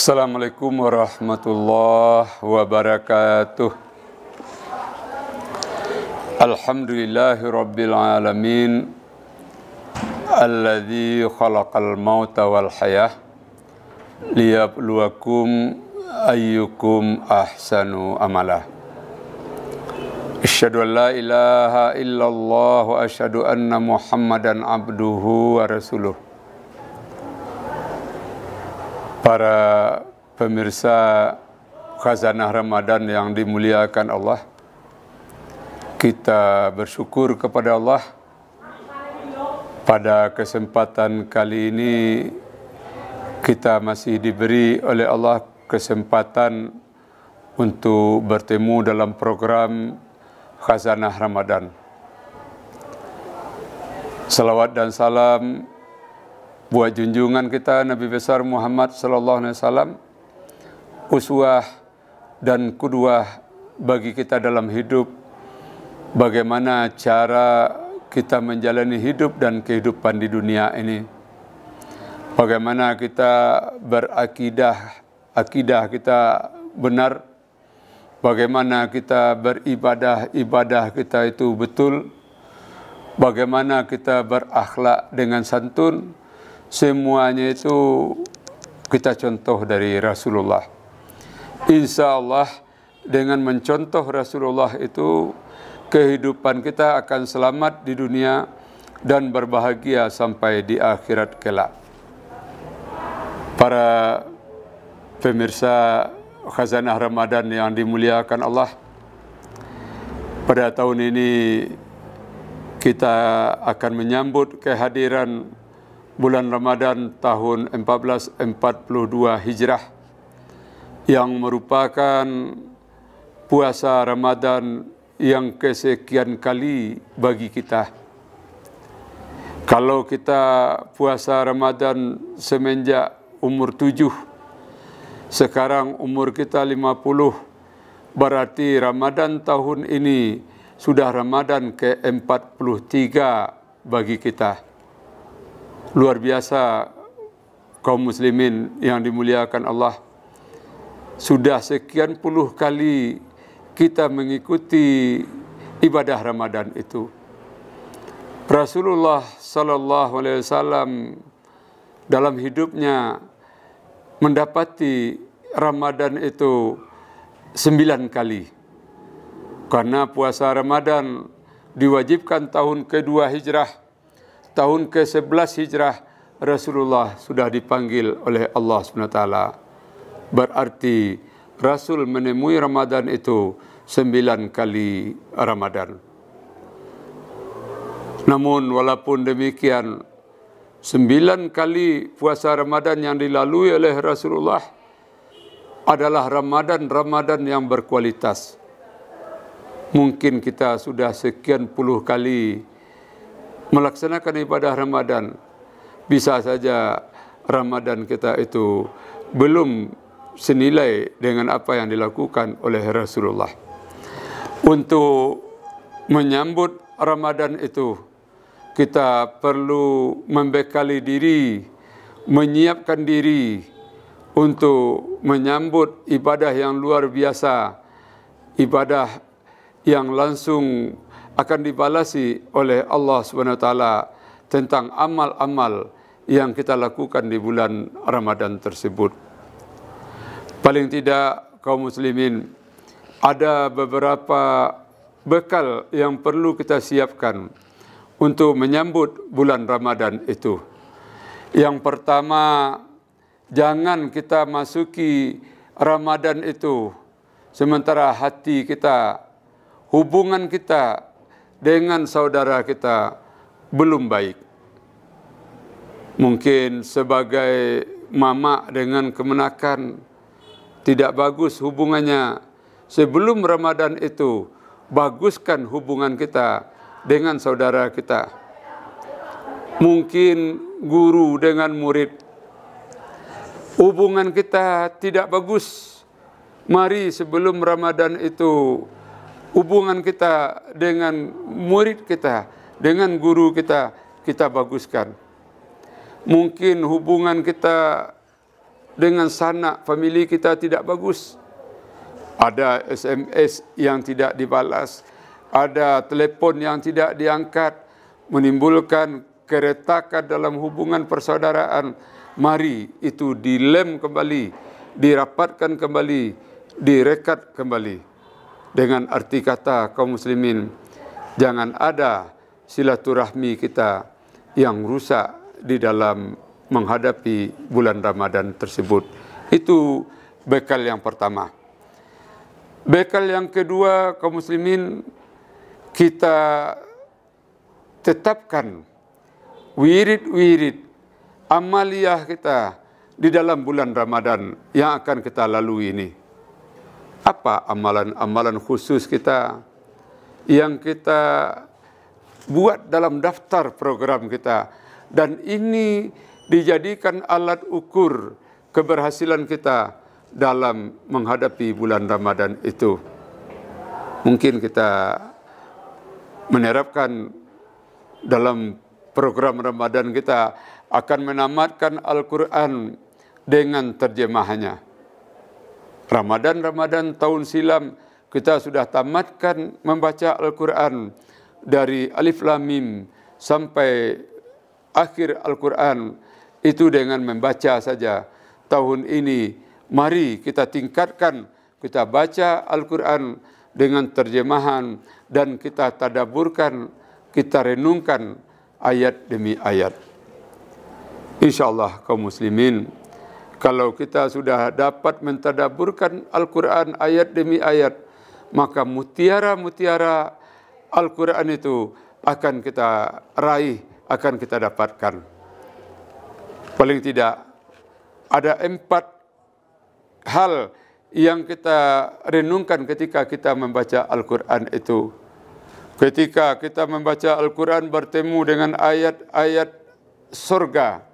Assalamualaikum warahmatullahi wabarakatuh. Alhamdulillahi rabbil alamin, alladzi khalaqal mauta wal hayah liyabluwakum ayyukum ahsanu amala. Asyhadu an la ilaha illallah wa asyhadu anna Muhammadan abduhu wa rasuluh. Para pemirsa Khazanah Ramadan yang dimuliakan Allah, kita bersyukur kepada Allah pada kesempatan kali ini kita masih diberi oleh Allah kesempatan untuk bertemu dalam program Khazanah Ramadan. Salawat dan salam buat junjungan kita Nabi besar Muhammad sallallahu alaihi wasallam, uswah dan qudwah bagi kita dalam hidup, bagaimana cara kita menjalani hidup dan kehidupan di dunia ini, bagaimana kita berakidah, akidah kita benar, bagaimana kita beribadah, ibadah kita itu betul, bagaimana kita berakhlak dengan santun. Semuanya itu kita contoh dari Rasulullah. Insya Allah dengan mencontoh Rasulullah itu kehidupan kita akan selamat di dunia dan berbahagia sampai di akhirat kelak. Para pemirsa Khazanah Ramadan yang dimuliakan Allah, pada tahun ini kita akan menyambut kehadiran bulan Ramadan tahun 1442 Hijrah yang merupakan puasa Ramadan yang kesekian kali bagi kita. Kalau kita puasa Ramadan semenjak umur 7, sekarang umur kita 50, berarti Ramadan tahun ini sudah Ramadan ke-43 bagi kita. Luar biasa kaum muslimin yang dimuliakan Allah. Sudah sekian puluh kali kita mengikuti ibadah Ramadan itu. Rasulullah sallallahu alaihi wasallam dalam hidupnya mendapati Ramadan itu 9 kali. Karena puasa Ramadan diwajibkan tahun kedua Hijrah. Tahun ke-11 Hijrah Rasulullah sudah dipanggil oleh Allah SWT. Berarti Rasul menemui Ramadan itu 9 kali Ramadan. Namun walaupun demikian, 9 kali puasa Ramadan yang dilalui oleh Rasulullah adalah Ramadan yang berkualitas. Mungkin kita sudah sekian puluh kali melaksanakan ibadah Ramadan, bisa saja Ramadan kita itu belum senilai dengan apa yang dilakukan oleh Rasulullah. Untuk menyambut Ramadan itu, kita perlu membekali diri, menyiapkan diri untuk menyambut ibadah yang luar biasa, ibadah yang langsung akan dibalasi oleh Allah SWT tentang amal-amal yang kita lakukan di bulan Ramadan tersebut. Paling tidak kaum muslimin, ada beberapa bekal yang perlu kita siapkan untuk menyambut bulan Ramadan itu. Yang pertama, jangan kita masuki Ramadan itu sementara hati kita, hubungan kita dengan saudara kita belum baik. Mungkin sebagai mama dengan kemenakan, tidak bagus hubungannya. Sebelum Ramadan itu, baguskan hubungan kita dengan saudara kita. Mungkin guru dengan murid, hubungan kita tidak bagus. Mari sebelum Ramadan itu, hubungan kita dengan murid kita, dengan guru kita, kita baguskan. Mungkin hubungan kita dengan sanak famili kita tidak bagus. Ada SMS yang tidak dibalas, ada telepon yang tidak diangkat, menimbulkan keretakan dalam hubungan persaudaraan. Mari itu dilem kembali, dirapatkan kembali, direkat kembali. Dengan arti kata kaum muslimin, jangan ada silaturahmi kita yang rusak di dalam menghadapi bulan Ramadan tersebut. Itu bekal yang pertama. Bekal yang kedua, kaum muslimin, kita tetapkan wirid-wirid amaliyah kita di dalam bulan Ramadan yang akan kita lalui ini. Apa amalan-amalan khusus kita yang kita buat dalam daftar program kita, dan ini dijadikan alat ukur keberhasilan kita dalam menghadapi bulan Ramadan itu. Mungkin kita menerapkan dalam program Ramadan kita akan menamatkan Al-Quran dengan terjemahannya. Ramadan tahun silam kita sudah tamatkan membaca Al-Quran dari Alif Lam Mim sampai akhir Al-Quran itu dengan membaca saja. Tahun ini mari kita tingkatkan, kita baca Al-Quran dengan terjemahan dan kita tadabburkan, kita renungkan ayat demi ayat. InsyaAllah kaum muslimin, kalau kita sudah dapat mentadabburkan Al-Quran ayat demi ayat, maka mutiara-mutiara Al-Quran itu akan kita raih, akan kita dapatkan. Paling tidak ada 4 hal yang kita renungkan ketika kita membaca Al-Quran itu. Ketika kita membaca Al-Quran bertemu dengan ayat-ayat surga,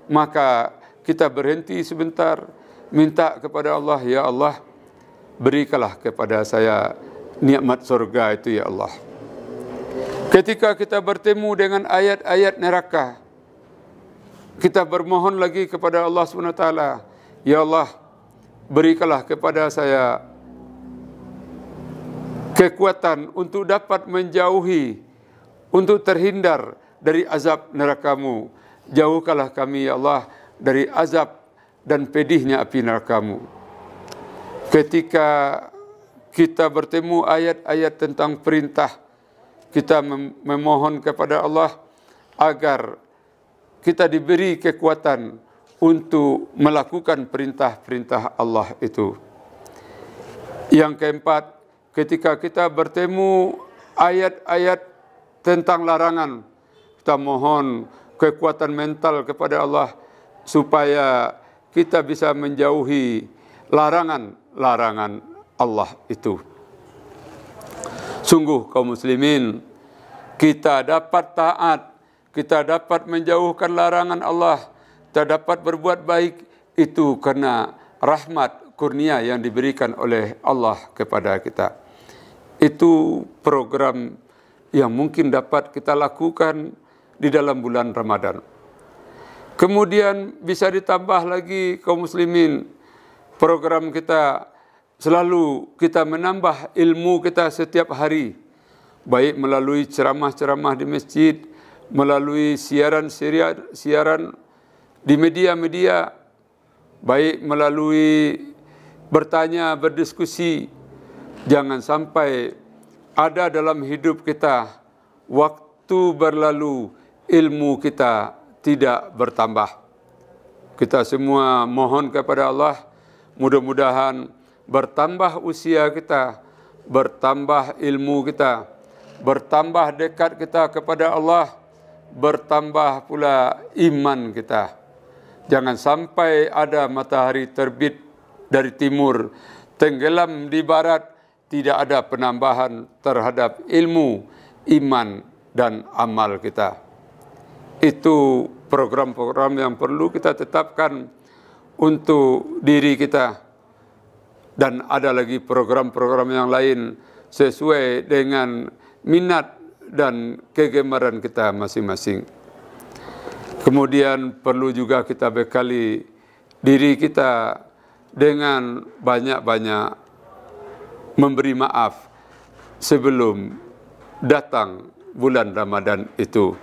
maka kita berhenti sebentar, minta kepada Allah, ya Allah, berikanlah kepada saya nikmat surga itu ya Allah. Ketika kita bertemu dengan ayat-ayat neraka, kita bermohon lagi kepada Allah SWT, ya Allah, berikanlah kepada saya kekuatan untuk dapat menjauhi, untuk terhindar dari azab nerakamu. Jauhkanlah kami ya Allah dari azab dan pedihnya api nerakamu. Ketika kita bertemu ayat-ayat tentang perintah, kita memohon kepada Allah agar kita diberi kekuatan untuk melakukan perintah-perintah Allah itu. Yang keempat, ketika kita bertemu ayat-ayat tentang larangan, kita mohon kekuatan mental kepada Allah supaya kita bisa menjauhi larangan-larangan Allah itu. Sungguh kaum muslimin, kita dapat taat, kita dapat menjauhkan larangan Allah, kita dapat berbuat baik itu karena rahmat kurnia yang diberikan oleh Allah kepada kita. Itu program yang mungkin dapat kita lakukan di dalam bulan Ramadan. Kemudian bisa ditambah lagi kaum muslimin, program kita selalu kita menambah ilmu kita setiap hari, baik melalui ceramah-ceramah di masjid, melalui siaran di media-media, baik melalui bertanya, berdiskusi. Jangan sampai ada dalam hidup kita waktu berlalu ilmu kita tidak bertambah. Kita semua mohon kepada Allah, mudah-mudahan bertambah usia kita, bertambah ilmu kita, bertambah dekat kita kepada Allah, bertambah pula iman kita. Jangan sampai ada matahari terbit dari timur, tenggelam di barat, tidak ada penambahan terhadap ilmu, iman, dan amal kita. Itu program-program yang perlu kita tetapkan untuk diri kita. Dan ada lagi program-program yang lain sesuai dengan minat dan kegemaran kita masing-masing. Kemudian perlu juga kita bekali diri kita dengan banyak-banyak memberi maaf sebelum datang bulan Ramadan itu.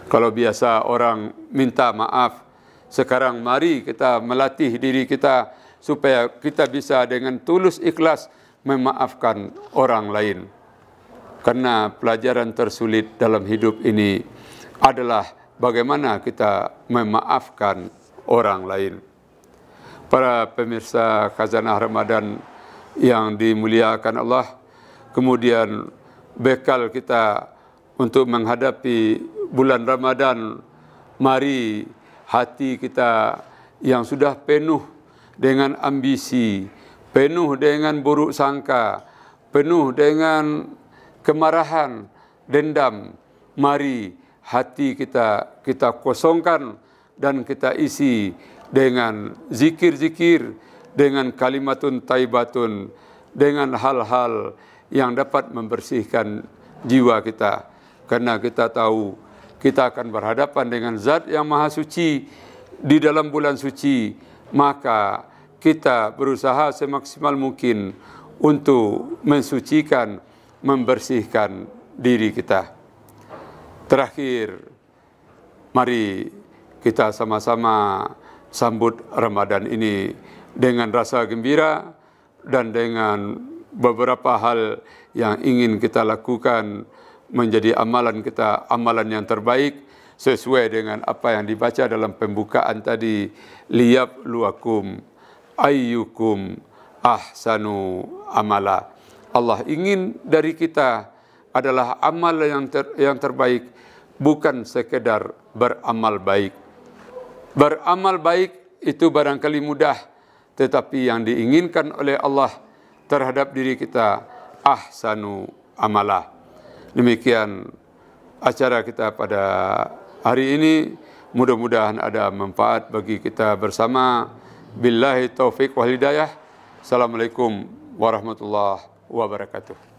Kalau biasa orang minta maaf, sekarang mari kita melatih diri kita supaya kita bisa dengan tulus ikhlas memaafkan orang lain. Karena pelajaran tersulit dalam hidup ini adalah bagaimana kita memaafkan orang lain. Para pemirsa Khazanah Ramadan yang dimuliakan Allah, kemudian bekal kita untuk menghadapi bulan Ramadan, mari hati kita yang sudah penuh dengan ambisi, penuh dengan buruk sangka, penuh dengan kemarahan, dendam, mari hati kita kosongkan dan kita isi dengan zikir-zikir, dengan kalimatun taibatun, dengan hal-hal yang dapat membersihkan jiwa kita. Karena kita tahu kita akan berhadapan dengan Zat yang Maha Suci di dalam bulan suci, maka kita berusaha semaksimal mungkin untuk mensucikan, membersihkan diri kita. Terakhir, mari kita sama-sama sambut Ramadan ini dengan rasa gembira dan dengan beberapa hal yang ingin kita lakukan menjadi amalan kita, amalan yang terbaik sesuai dengan apa yang dibaca dalam pembukaan tadi, liyabluwakum ayyukum ahsanu amala. Allah ingin dari kita adalah amal yang terbaik, bukan sekedar beramal baik. Beramal baik itu barangkali mudah, tetapi yang diinginkan oleh Allah terhadap diri kita ahsanu amala. Demikian acara kita pada hari ini. Mudah-mudahan ada manfaat bagi kita bersama. Billahi taufiq wal hidayah. Assalamualaikum warahmatullahi wabarakatuh.